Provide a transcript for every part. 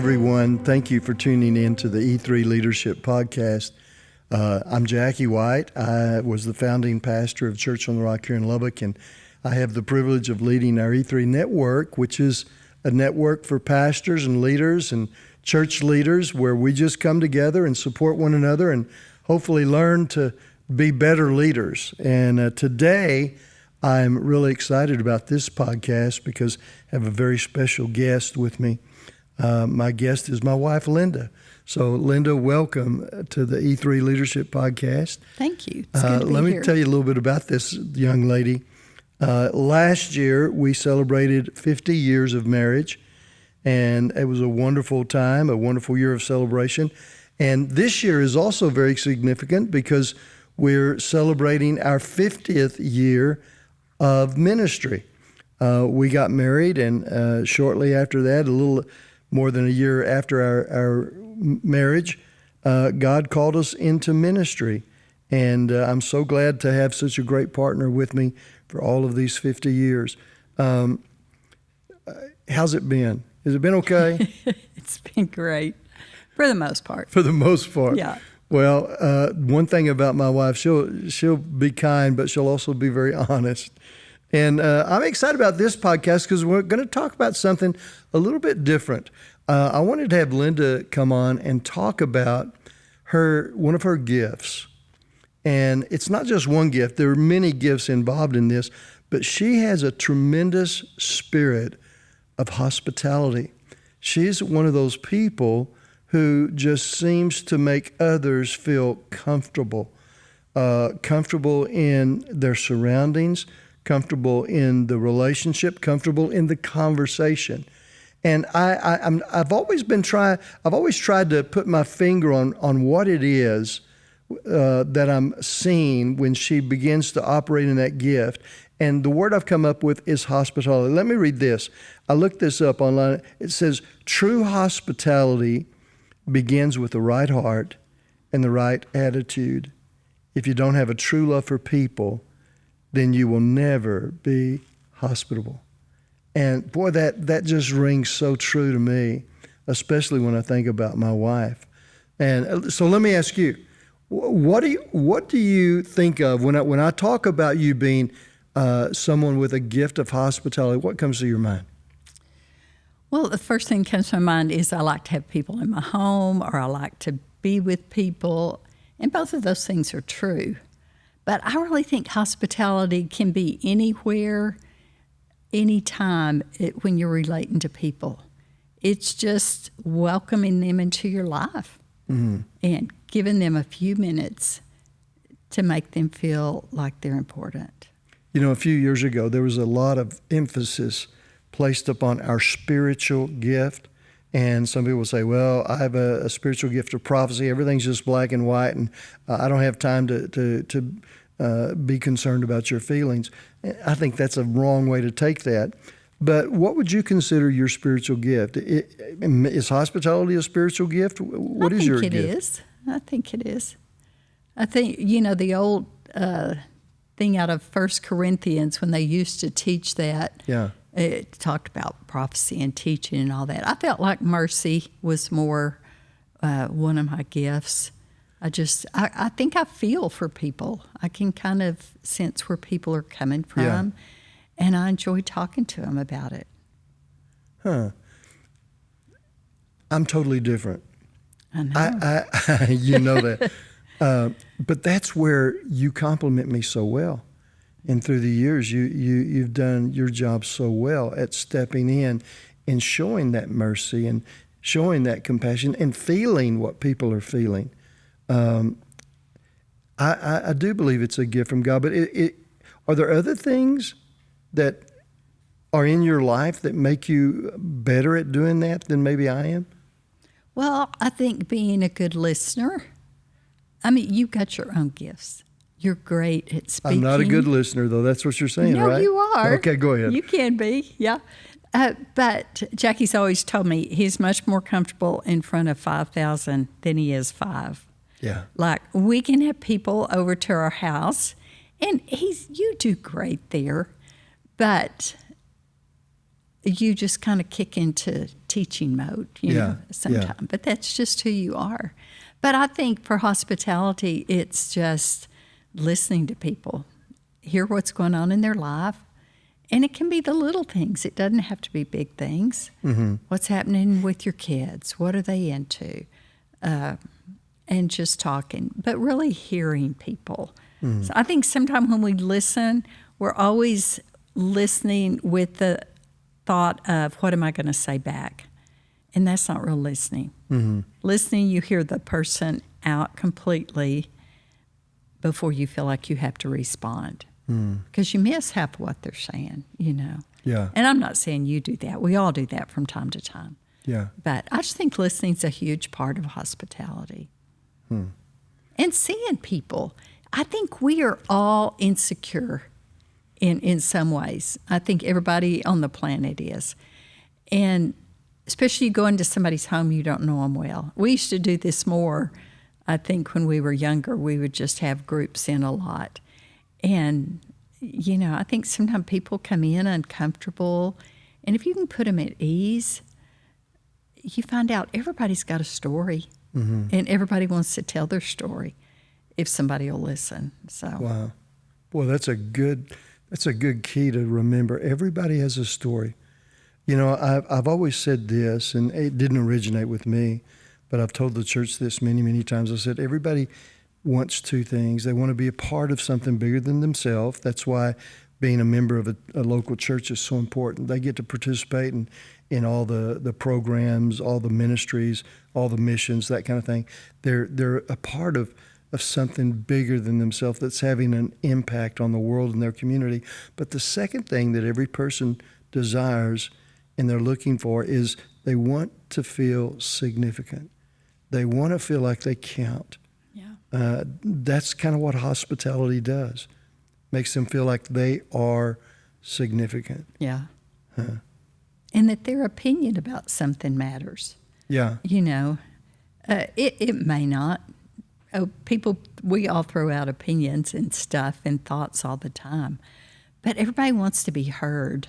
everyone. Thank you for tuning in to the E3 Leadership Podcast. I'm Jackie White. I was the founding pastor of Church on the Rock here in Lubbock, and I have the privilege of leading our E3 network, which is a network for pastors and leaders and church leaders where we just come together and support one another and hopefully learn to be better leaders. And today, I'm really excited about this podcast because I have a very special guest with me. My guest is my wife, Linda. So, Linda, welcome to the E3 Leadership Podcast. Thank you. It's good to be Let me here. tell you a little bit about this young lady. Last year, we celebrated 50 years of marriage, and it was a wonderful time, a wonderful year of celebration. And this year is also very significant because we're celebrating our 50th year of ministry. We got married, and shortly after that, a little more than a year after our marriage, God called us into ministry. And I'm so glad to have such a great partner with me for all of these 50 years. How's it been? Has it been okay? It's been great, for the most part. For the most part. Yeah. Well, one thing about my wife, she'll be kind, but she'll also be very honest. And I'm excited about this podcast because we're going to talk about something a little bit different. I wanted to have Linda come on and talk about one of her gifts. And it's not just one gift. There are many gifts involved in this, but she has a tremendous spirit of hospitality. She's one of those people who just seems to make others feel comfortable in their surroundings, comfortable in the relationship, comfortable in the conversation. And I've always tried to put my finger on what it is that I'm seeing when she begins to operate in that gift. And the word I've come up with is hospitality. Let me read this. I looked this up online. It says, true hospitality begins with the right heart and the right attitude. If you don't have a true love for people, then you will never be hospitable. And boy, that just rings so true to me, especially when I think about my wife. And so let me ask you, what do you think of when I talk about you being someone with a gift of hospitality? What comes to your mind? Well, the first thing that comes to my mind is I like to have people in my home, or I like to be with people, and both of those things are true. But I really think hospitality can be anywhere, anytime when you're relating to people. It's just welcoming them into your life and giving them a few minutes to make them feel like they're important. You know, a few years ago, there was a lot of emphasis placed upon our spiritual gift. And some people say, well, I have a spiritual gift of prophecy. Everything's just black and white, and I don't have time to be concerned about your feelings. I think that's a wrong way to take that. But what would you consider your spiritual gift? Is hospitality a spiritual gift? What is your gift? I think it is. I think, the old thing out of 1 Corinthians when they used to teach that, it talked about prophecy and teaching and all that. I felt like mercy was more one of my gifts. I think I feel for people. I can kind of sense where people are coming from, and I enjoy talking to them about it. I'm totally different. I know. I you know that. But that's where you compliment me so well. And through the years, you've done your job so well at stepping in and showing that mercy and showing that compassion and feeling what people are feeling. I do believe it's a gift from God, but are there other things that are in your life that make you better at doing that than maybe I am? Well, I think being a good listener. I mean, you've got your own gifts. You're great at speaking. I'm not a good listener, though. That's what you're saying, no, right? No, you are. Okay, go ahead. You can be, yeah. But Jackie's always told me he's much more comfortable in front of 5,000 than he is 5. Yeah. Like, we can have people over to our house, and you do great there, but you just kind of kick into teaching mode, you know, sometimes. But that's just who you are. But I think for hospitality, it's just listening to people, hear what's going on in their life. And it can be the little things. It doesn't have to be big things. Mm-hmm. What's happening with your kids? What are they into? And just talking, but really hearing people. Mm. So I think sometimes when we listen, we're always listening with the thought of, what am I going to say back? And that's not real listening. Mm-hmm. Listening, you hear the person out completely before you feel like you have to respond. Because you miss half of what they're saying, you know. Yeah. And I'm not saying you do that. We all do that from time to time. Yeah. But I just think listening's a huge part of hospitality. And seeing people. I think we are all insecure in some ways. I think everybody on the planet is. And especially you go into somebody's home, you don't know them well. We used to do this more, I think, when we were younger. We would just have groups in a lot. And, you know, I think sometimes people come in uncomfortable. And if you can put them at ease, you find out everybody's got a story. Mm-hmm. And everybody wants to tell their story if somebody will listen. So wow. Well, that's a good key to remember. Everybody has a story. You know, I've always said this, and it didn't originate with me, but I've told the church this many, many times. I said, everybody wants two things. They want to be a part of something bigger than themselves. That's why being a member of a local church is so important. They get to participate in all the programs, all the ministries, all the missions, that kind of thing. They're a part of something bigger than themselves that's having an impact on the world and their community. But the second thing that every person desires and they're looking for is they want to feel significant. They want to feel like they count. Yeah. That's kind of what hospitality does. Makes them feel like they are significant. Yeah. And that their opinion about something matters. Yeah. You know, it may not. We all throw out opinions and stuff and thoughts all the time. But everybody wants to be heard.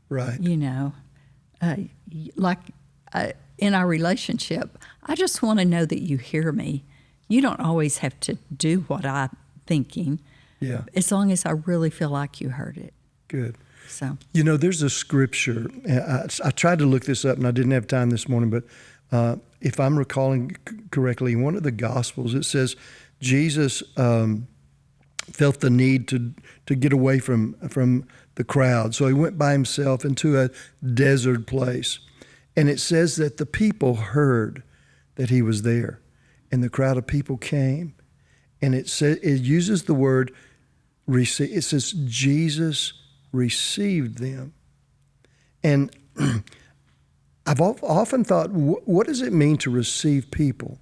Right. You know, in our relationship, I just want to know that you hear me. You don't always have to do what I'm thinking. Yeah. As long as I really feel like you heard it. Good. So, you know, there's a scripture. I tried to look this up, and I didn't have time this morning, but if I'm recalling correctly, in one of the Gospels, it says Jesus felt the need to get away from the crowd. So he went by himself into a desert place. And it says that the people heard that he was there, and the crowd of people came. And it uses the word receive. It says Jesus received them. And I've often thought, what does it mean to receive people?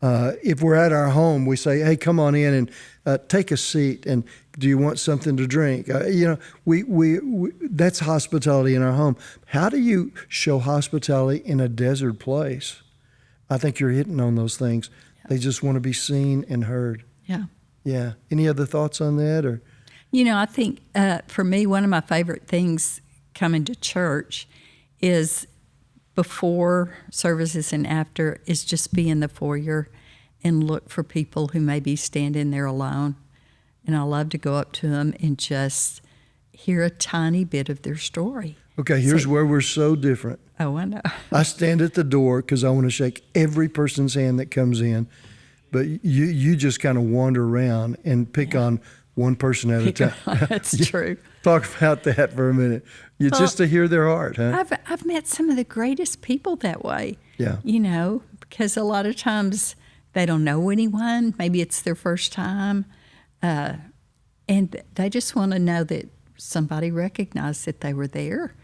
If we're at our home, we say, hey, come on in and take a seat, and do you want something to drink? You know, we that's hospitality in our home. How do you show hospitality in a desert place? I think you're hitting on those things. Yeah. They just want to be seen and heard. Yeah. Yeah. Any other thoughts on that? Or, you know, I think for me, one of my favorite things coming to church is before services and after is just be in the foyer and look for people who may be standing there alone. And I love to go up to them and just hear a tiny bit of their story. Okay, here's where we're so different. Oh, I know. I stand at the door because I want to shake every person's hand that comes in. But you just kind of wander around and pick on one person at a time. That's true. Talk about that for a minute. Just to hear their heart, huh? I've met some of the greatest people that way. Yeah. You know, because a lot of times they don't know anyone. Maybe it's their first time. And they just want to know that somebody recognized that they were there.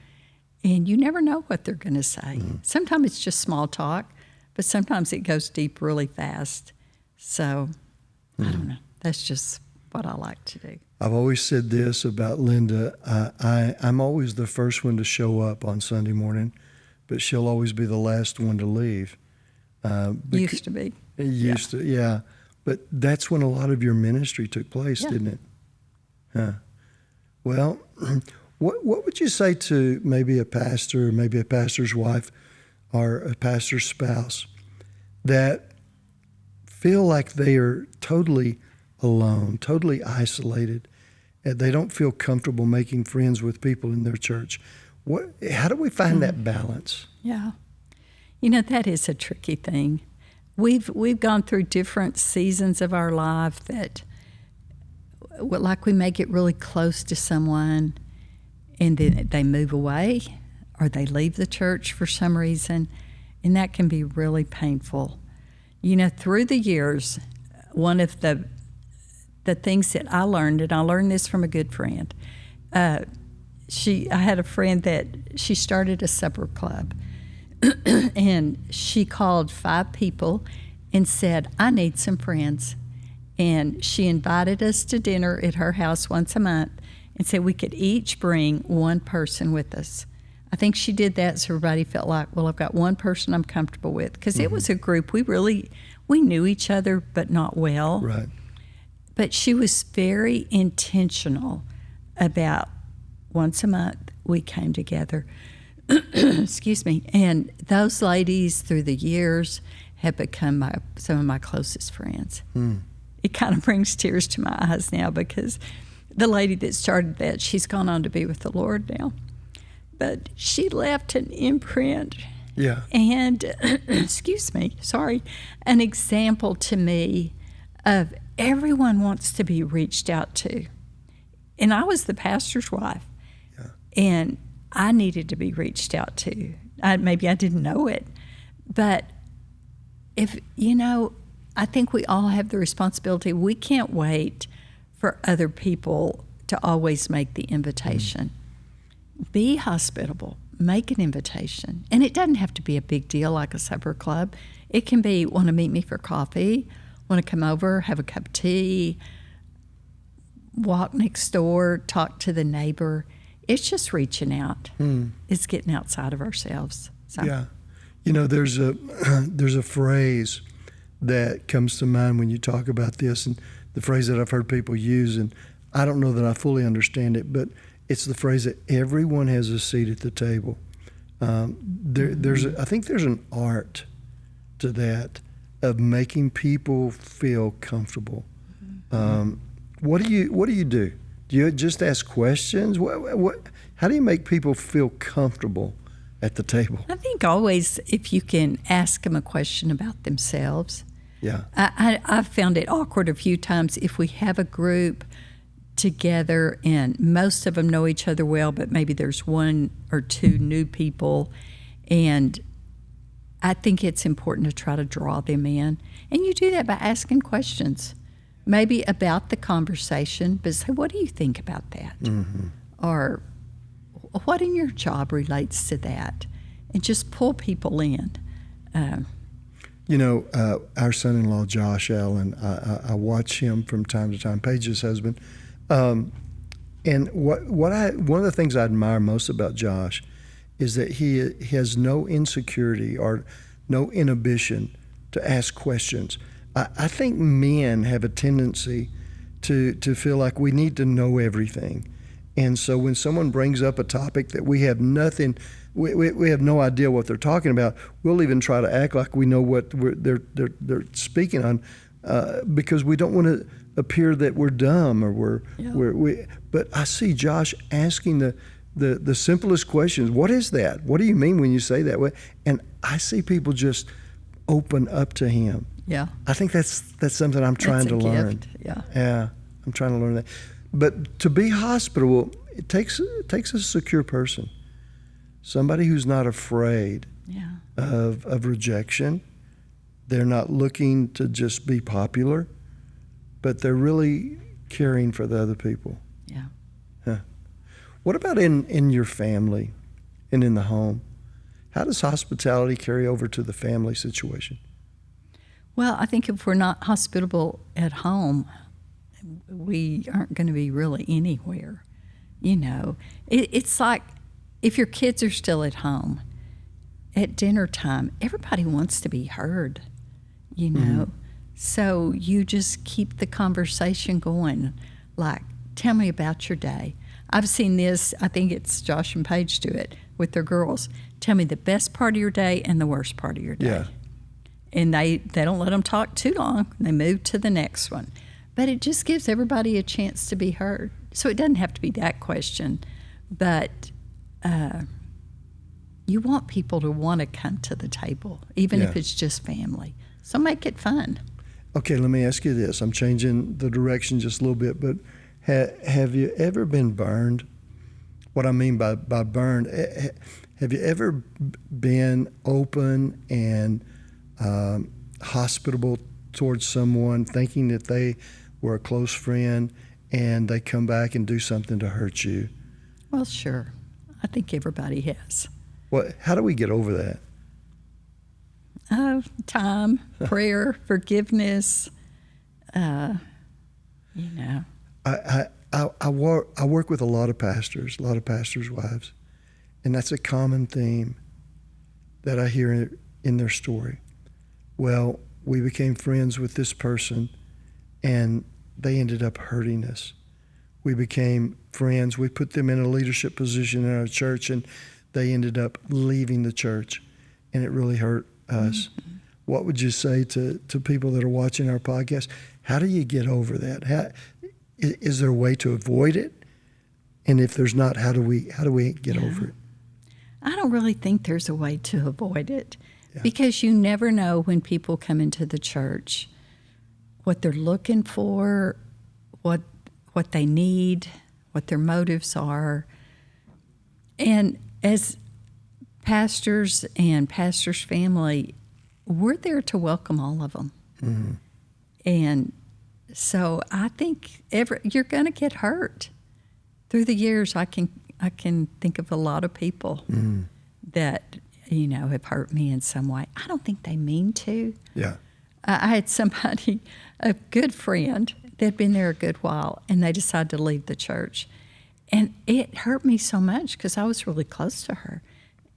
And you never know what they're going to say. Mm-hmm. Sometimes it's just small talk, but sometimes it goes deep really fast. So, I don't know. That's just what I like to do. I've always said this about Linda. I'm always the first one to show up on Sunday morning, but she'll always be the last one to leave. Used to be. Used to, yeah. But that's when a lot of your ministry took place, didn't it? Huh. Well, What would you say to maybe a pastor, or maybe a pastor's wife, or a pastor's spouse that feel like they are totally alone, totally isolated, and they don't feel comfortable making friends with people in their church? How do we find that balance? Yeah. That is a tricky thing. We've gone through different seasons of our life that, like, we may get really close to someone and then they move away or they leave the church for some reason, and that can be really painful. Through the years, one of the things that I learned, and I learned this from a good friend, I had a friend that she started a supper club, and she called 5 people and said, I need some friends. And she invited us to dinner at her house once a month and said we could each bring one person with us. I think she did that so everybody felt like, well, I've got one person I'm comfortable with, because it was a group. We knew each other, but not well. Right. But she was very intentional about once a month we came together. Excuse me. And those ladies through the years have become some of my closest friends. It kind of brings tears to my eyes now, because the lady that started that, she's gone on to be with the Lord now. But she left an imprint. Yeah. And, excuse me, sorry, an example to me of everyone wants to be reached out to. And I was the pastor's wife. Yeah. And I needed to be reached out to. Maybe I didn't know it. But I think we all have the responsibility. We can't wait for other people to always make the invitation. Be hospitable. Make an invitation. And it doesn't have to be a big deal like a supper club. It can be, want to meet me for coffee, want to come over, have a cup of tea, walk next door, talk to the neighbor. It's just reaching out. It's getting outside of ourselves. So. Yeah. There's a phrase that comes to mind when you talk about this, and the phrase that I've heard people use, and I don't know that I fully understand it, but it's the phrase that everyone has a seat at the table. I think there's an art to that, of making people feel comfortable. What do you do? Do you just ask questions? How do you make people feel comfortable at the table? I think always if you can ask them a question about themselves. Yeah. I've found it awkward a few times if we have a group together and most of them know each other well, but maybe there's 1 or 2 new people, and I think it's important to try to draw them in. And you do that by asking questions, maybe about the conversation, but say, what do you think about that? Or what in your job relates to that? And just pull people in. Our son-in-law, Josh Allen, I watch him from time to time, Paige's husband. And one of the things I admire most about Josh is that he has no insecurity or no inhibition to ask questions. I think men have a tendency to feel like we need to know everything. And so when someone brings up a topic that we have nothing, we have no idea what they're talking about, we'll even try to act like we know what they're speaking on, because we don't want to appear that we're dumb or but I see Josh asking the simplest questions. What is that? What do you mean when you say that way? And I see people just open up to him. Yeah. I think that's something I'm trying to learn. Gift. Yeah. Yeah, I'm trying to learn that. But to be hospitable, it takes a secure person, somebody who's not afraid of rejection. They're not looking to just be popular, but they're really caring for the other people. Yeah. Huh. What about in your family and in the home? How does hospitality carry over to the family situation? Well, I think if we're not hospitable at home, we aren't going to be really anywhere. It's like if your kids are still at home, at dinner time, everybody wants to be heard, So you just keep the conversation going. Like, tell me about your day. I've seen this, I think it's Josh and Paige do it with their girls. Tell me the best part of your day and the worst part of your day. Yeah. And they don't let them talk too long. They move to the next one. But it just gives everybody a chance to be heard. So it doesn't have to be that question, but you want people to want to come to the table, even if it's just family. So make it fun. Okay, let me ask you this. I'm changing the direction just a little bit, but have you ever been burned? What I mean by burned, have you ever been open and hospitable towards someone, thinking that they were a close friend, and they come back and do something to hurt you? Well, sure. I think everybody has. How do we get over that? Time, prayer, forgiveness. I work with a lot of pastors' wives, and that's a common theme that I hear in their story. Well, we became friends with this person, and they ended up hurting us. We became friends. We put them in a leadership position in our church, and they ended up leaving the church, and it really hurt us. Mm-hmm. What would you say to people that are watching our podcast? How do you get over that? Is there a way to avoid it? And if there's not, how do we get over it? I don't really think there's a way to avoid it, because you never know when people come into the church what they're looking for, what they need, what their motives are. And as pastors and pastors' family, we're there to welcome all of them. Mm-hmm. And so I think you're going to get hurt. Through the years, I can think of a lot of people that have hurt me in some way. I don't think they mean to. Yeah. I had somebody, a good friend, they'd been there a good while, and they decided to leave the church. And it hurt me so much because I was really close to her.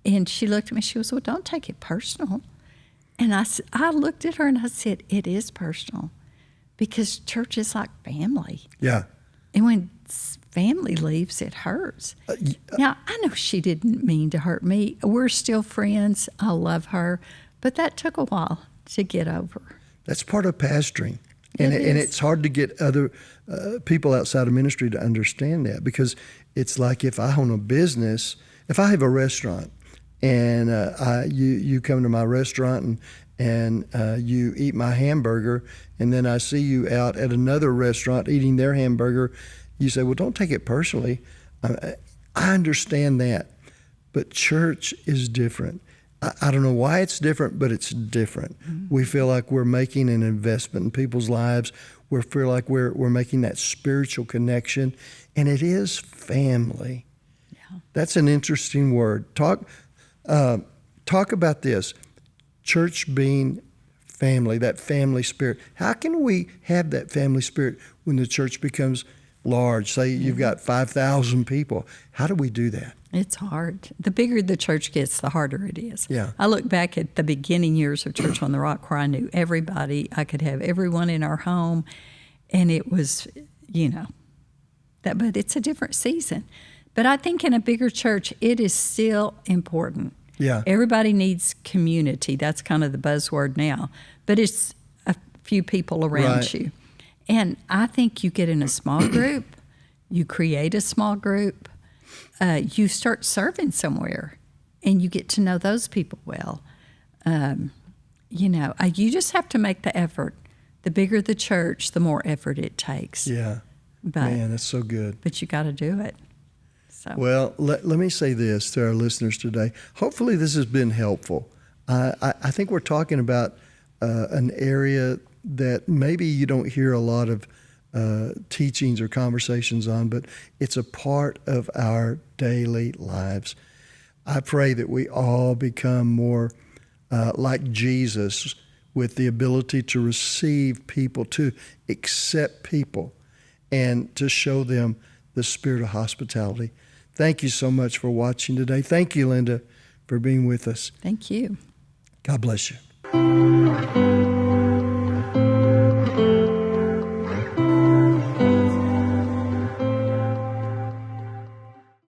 And she looked at me, she goes, "Well, don't take it personal." And I looked at her and I said, "It is personal, because church is like family." Yeah. And when family leaves, it hurts. Now, I know she didn't mean to hurt me. We're still friends. I love her. But that took a while to get over. That's part of pastoring. And it's hard to get other people outside of ministry to understand that, because it's like if I own a business, if I have a restaurant and you come to my restaurant and you eat my hamburger, and then I see you out at another restaurant eating their hamburger, you say, "Well, don't take it personally." I understand that. But church is different. I don't know why it's different, but it's different. Mm-hmm. We feel like we're making an investment in people's lives. We feel like we're making that spiritual connection, and it is family. Yeah. That's an interesting word. Talk about this. Church being family, that family spirit. How can we have that family spirit when the church becomes large? Say you've got 5,000 people. How do we do that? It's hard. The bigger the church gets, the harder it is. Yeah. I look back at the beginning years of Church on the Rock, where I knew everybody. I could have everyone in our home, and it was, but it's a different season. But I think in a bigger church, it is still important. Yeah. Everybody needs community. That's kind of the buzzword now. But it's a few people around you. And I think you get in a small group, you create a small group, you start serving somewhere, and you get to know those people well. You just have to make the effort. The bigger the church, the more effort it takes. Yeah. Man, that's so good. But you got to do it. So. Well, let me say this to our listeners today. Hopefully this has been helpful. I think we're talking about an area that maybe you don't hear a lot of teachings or conversations on, but it's a part of our daily lives. I pray that we all become more like Jesus, with the ability to receive people, to accept people, and to show them the spirit of hospitality. Thank you so much for watching today. Thank you, Linda, for being with us. Thank you. God bless you.